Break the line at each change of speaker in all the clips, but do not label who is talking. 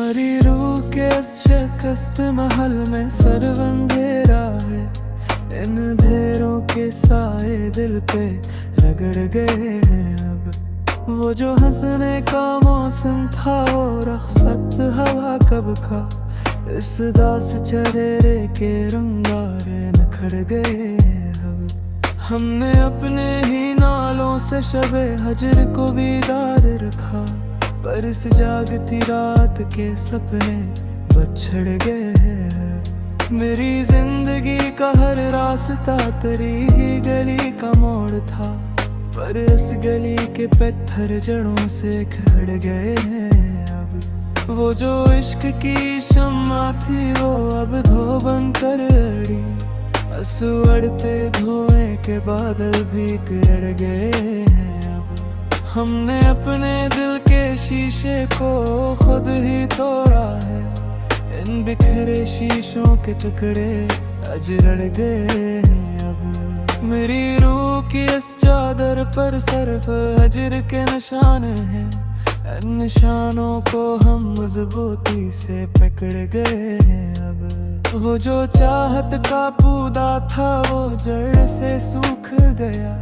मरी रूह के इस शिकस्त महल में सर्व अंधेरा है। इन अंधेरों के साए दिल पे रगड़ गए हैं अब। वो जो हंसने का मौसम था वो रखसत हवा कब का। इस दास चेहरे के रंगारे निखर गए हैं अब। हमने अपने ही नालों से शबे हजर को बीदार रखा, पर इस जागती रात के सपने बछड़ गए हैं। मेरी जिंदगी का हर रास्ता तेरी ही गली का मोड़ था, पर इस गली के पत्थर जड़ों से खड़ गए हैं अब। वो जो इश्क की शम्मा थी वो अब धो बन कर अड़ी, आंसू अड़ते धुएं के बादल भी कर गए हैं अब। हमने अपने दिल के शीशे को खुद ही तोड़ा है, इन बिखरे शीशों के टुकड़े आज रड़ गए हैं अब। मेरी रूह की इस चादर पर सिर्फ हजर के निशान हैं, इन निशानों को हम मजबूती से पकड़ गए हैं अब। वो जो चाहत का पौधा था वो जड़ से सूख गया,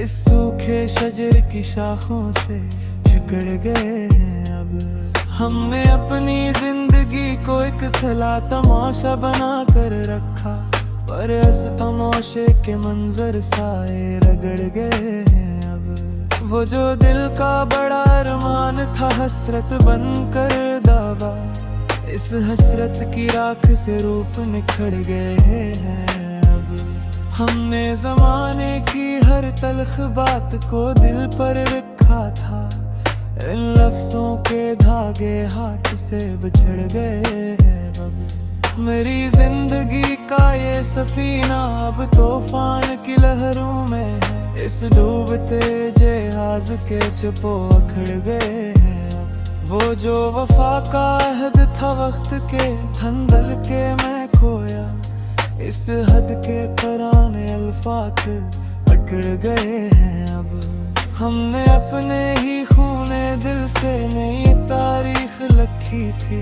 इस सूखे शजर की शाखों से झुकड़ गए हैं अब। हमने अपनी जिंदगी को एक खिला तमाशा बना कर रखा, पर इस तमाशे के मंजर साए रगड़ गए हैं अब। वो जो दिल का बड़ा अरमान था हसरत बनकर दावा, इस हसरत की राख से रूप निखर गए हैं अब। हमने जमाने की हर तल्ख बात को दिल पर रखा था, इन लफ्जों के धागे हाथ से बिछड़ गए हैं अब। मेरी जिंदगी का ये सफीना अब तूफान की लहरों में है, इस डूबते जहाज के चुपो अखड़ गए हैं। वो जो वफा का अहद था वक्त के धंधल के मैं खोया, इस हद के पराने अल्फाज अकड़ गए हैं अब। हमने अपने ही खूने दिल से नई तारीख लिखी थी,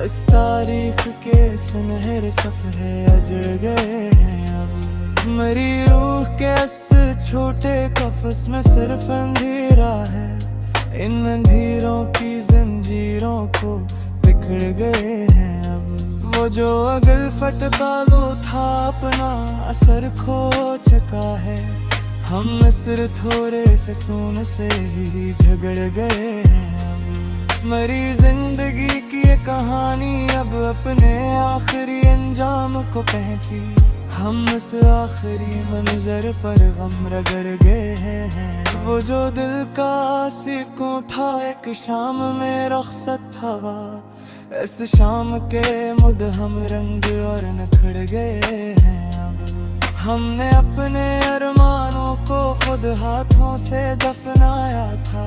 इस तारीख के सुनहरे सफ़े अजड़ गए हैं अब। मेरी रूह के इस छोटे कफस में सिर्फ अंधेरा है, इन अंधेरों की जंजीरों को बिखड़ गए हैं अब। वो जो अगल फटका लो था अपना असर खो चुका है, हम मिस्र थोड़े फसून से ही झगड़ गए हैं अब। मेरी जिंदगी की ये कहानी अब अपने आखिरी अंजाम को पहुंची, हम इस आखिरी मंजर पर गम रगड़ गए हैं। वो जो दिल का सिकों था एक शाम में रखसत हवा, इस शाम के मुदहम रंग और निखर गए हैं अब। हमने अपने अरमानों को खुद हाथों से दफनाया था,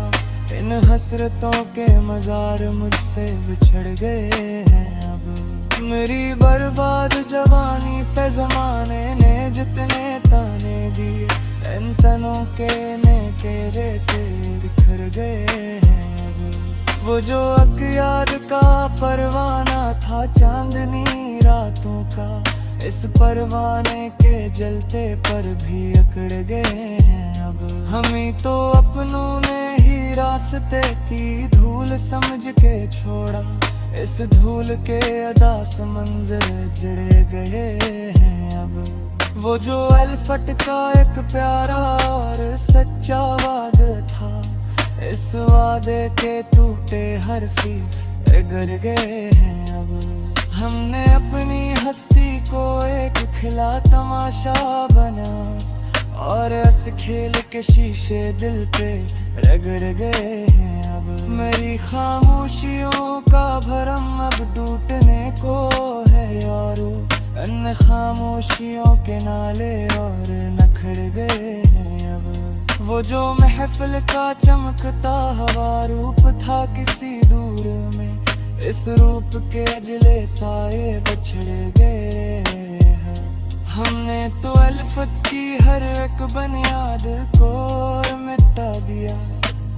इन हसरतों के मजार मुझसे बिछड़ गए हैं अब। मेरी बर्बाद जवानी पे जमाने ने जितने ताने दिए, इन तनों के नेके रेते बिखर गए हैं अब। वो जो अक़याद का परवाना था चांदनी रातों का, इस परवाने के जलते पर भी अकड़ गए हैं अब। हमें तो अपनों ने ही रास्ते की धूल समझ के छोड़ा, इस धूल के अदास मंजर जड़े गए हैं अब। वो जो अल्फट का एक प्यारा और सच्चा वादा था, इस वादे के टूटे हरफी रगड़ गए हैं अब। हमने अपनी हस्ती को एक खिला तमाशा बना, और इस खेल के शीशे दिल पे रगड़ गए हैं अब। मेरी खामोशियों का भरम अब टूटने को है यारो, इन खामोशियों के नाले और नखड़ गए हैं अब। वो जो महफिल का चमकता हवा रूप था किसी दूर में, इस रूप के अजले साए बछड़ गए हैं। हमने तो अल्फत की हर एक बुनियाद को मिटा दिया,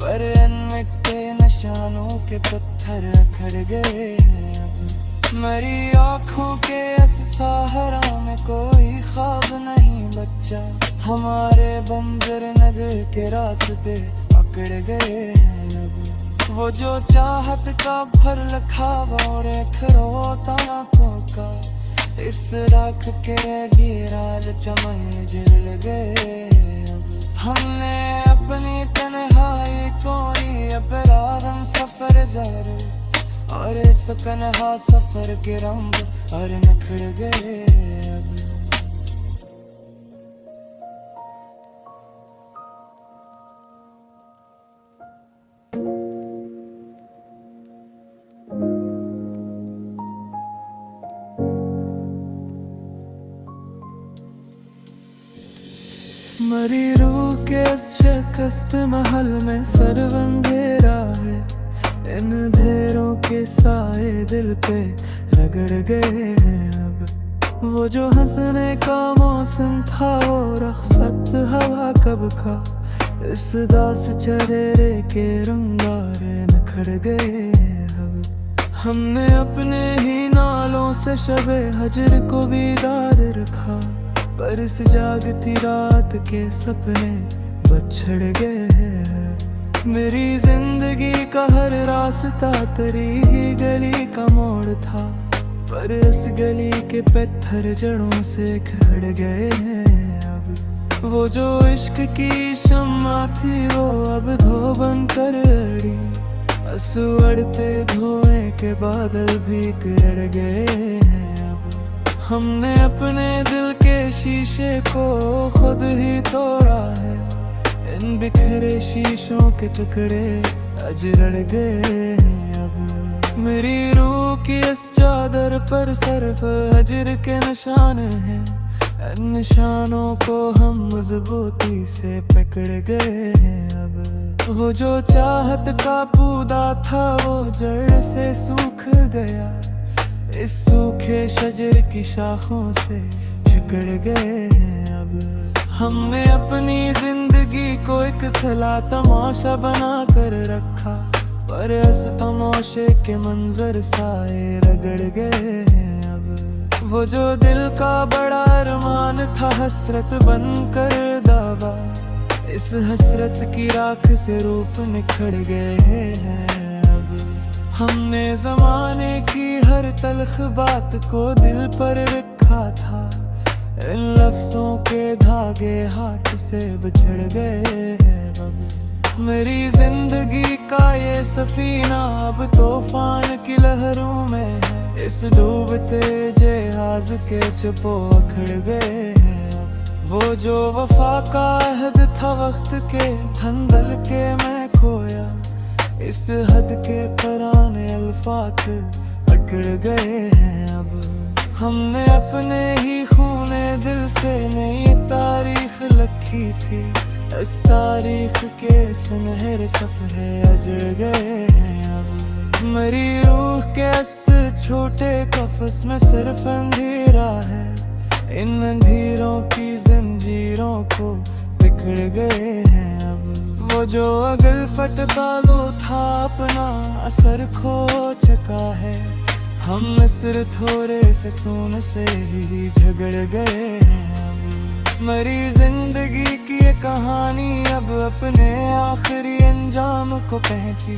पर इन मिट्टे निशानों के पत्थर पत्थर अखड़ गए हैं अब। मेरी आँखों के इस सहारा में कोई ख्वाब नहीं बच्चा, हमारे बंजर नगर के रास्ते पकड़ गए हैं अब। वो जो चाहत का भर लखावा और एक रोता आँखों का, इस राख के गिराल चमन जल गए अब। हमने अपनी तन्हाई कोई अपराधन सफर जारी, और इस तन्हा सफर के रंग और निखर गए अब। मरी रूह के इस शिकस्त महल में सर्व अंधेरा है, इन अंधेरों के साए दिल पे रगड़ गए हैं अब। वो जो हंसने का मौसम था वो रखसत हवा कब का, इस दास चेहरे के रंगारे निखर गए हैं अब। हमने अपने ही नालों से शबे हजर को बीदार रखा, पर इस जागती रात के सपने बछड़ गए हैं। मेरी जिंदगी का हर रास्ता तेरी ही गली का मोड़ था, पर इस गली के पत्थर जड़ों से खड़ गए हैं अब। वो जो इश्क की शम्मा थी वो अब धो बन कर अड़ी, आंसू अड़ते धोए के बादल भी गिर गए हैं अब। हमने अपने दिल के शीशे को खुद ही तोड़ा है, इन बिखरे शीशों के टुकड़े आज रड़ गए हैं अब। मेरी रूह की इस चादर पर सिर्फ हजर के निशान हैं, इन निशानों को हम मजबूती से पकड़ गए हैं अब। वो जो चाहत का पौधा था वो जड़ से सूख गया, इस सूखे शजर की शाखों से झुकड़ गए हैं अब। हमने अपनी जिंदगी को एक खिला तमाशा बना कर रखा, पर इस तमाशे के मंजर साए रगड़ गए हैं अब। वो जो दिल का बड़ा अरमान था हसरत बन कर दावा, इस हसरत की राख से रूप निखर गए हैं अब। हमने जमाने की हर तल्ख बात को दिल पर रखा था, इन लफ्जों के धागे हाथ से बिछड़ गए हैं अब। मेरी जिंदगी का ये सफीना अब तूफान की लहरों में है, इस डूबते जहाज के चपो अखड़ गए हैं अब। वो जो वफा का अहद था वक्त के धंधल के मैं खोया, इस हद के पराने अल्फाज अकड़ गए हैं अब। हमने अपने ही खूने दिल से नई तारीख लिखी थी, इस तारीख के सुनहरे सफ़रे अजड़ गए हैं अब। मेरी रूह के इस छोटे कफस में सिर्फ अंधेरा है, इन अंधेरों की जंजीरों को बिखड़ गए हैं अब। वो जो अगल फटका लो था अपना असर खो चुका है, हम मिस्र थोड़े फसून से ही झगड़ गए हैं अब। मेरी जिंदगी की ये कहानी अब अपने आखिरी अंजाम को पहुंची,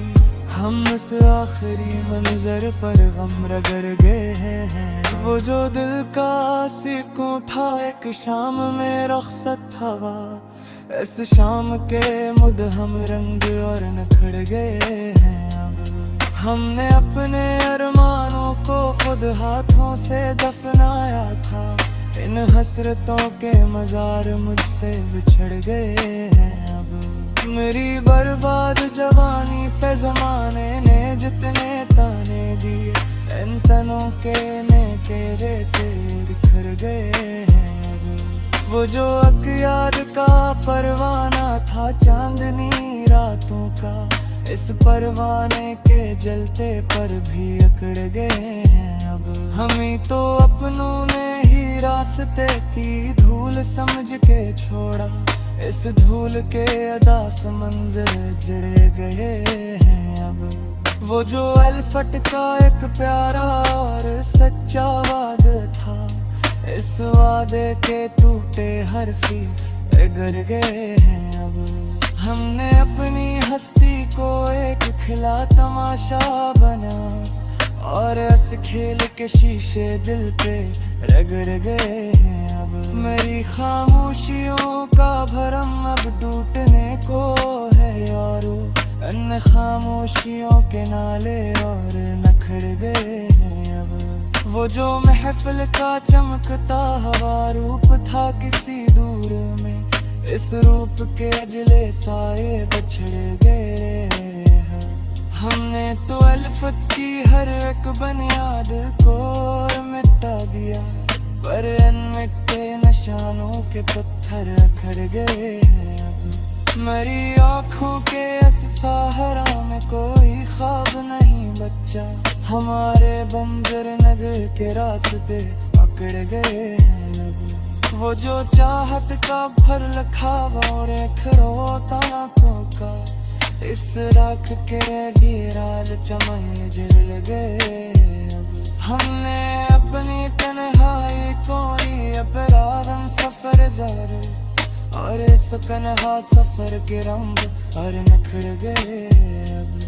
हम इस आखिरी मंजर पर गम रगड़ गए हैं। वो जो दिल का सिकों था एक शाम में रखसत हवा, इस शाम के मुदहम रंग और निखर गए हैं अब। हमने अपने अरमानों को खुद हाथों से दफनाया था, इन हसरतों के मजार मुझसे बिछड़ गए हैं अब। मेरी बर्बाद जवानी पे जमाने ने जितने ताने दिए, इन तनों के ने तेरे बिखर गए हैं अब। वो जो अक़याद का परवाना था चांदनी रातों का, इस परवाने के जलते पर भी अकड़ गए हैं अब। हमें तो अपनों ने ही रास्ते की धूल समझ के छोड़ा, इस धूल के अदा मंजर जड़े गए हैं अब। वो जो अल्फट का एक प्यारा और सच्चा वादा था, इस वादे के टूटे हरफी बिगड़ गए हैं अब। हमने अपनी हस्ती को एक खिला तमाशा बना, और इस खेल के शीशे दिल पे रगड़ गए हैं अब। मेरी खामोशियों का भरम अब टूटने को है यारो, इन खामोशियों के नाले और नखड़ गए हैं अब। वो जो महफिल का चमकता हवा रूप था किसी दूर में, इस रूप के अजले साए बछड़ गए हैं। हमने तो अल्फत की हर एक बुनियाद को मिटा दिया, पर इन मिट्टे निशानों के पत्थर अखड़ गए हैं अब। मेरी आँखों के इस सहारा में कोई ख्वाब नहीं बच्चा, हमारे बंजर नगर के रास्ते पकड़ गए हैं अब। वो जो चाहत का भर लखावा और एक रोता आँखों का, इस राख के गिराल चमन जल गए अब। हमने अपनी तन्हाई कोई अपराधन सफर जारे, और इस तन्हा सफर के रंग और नखड़ गए अब।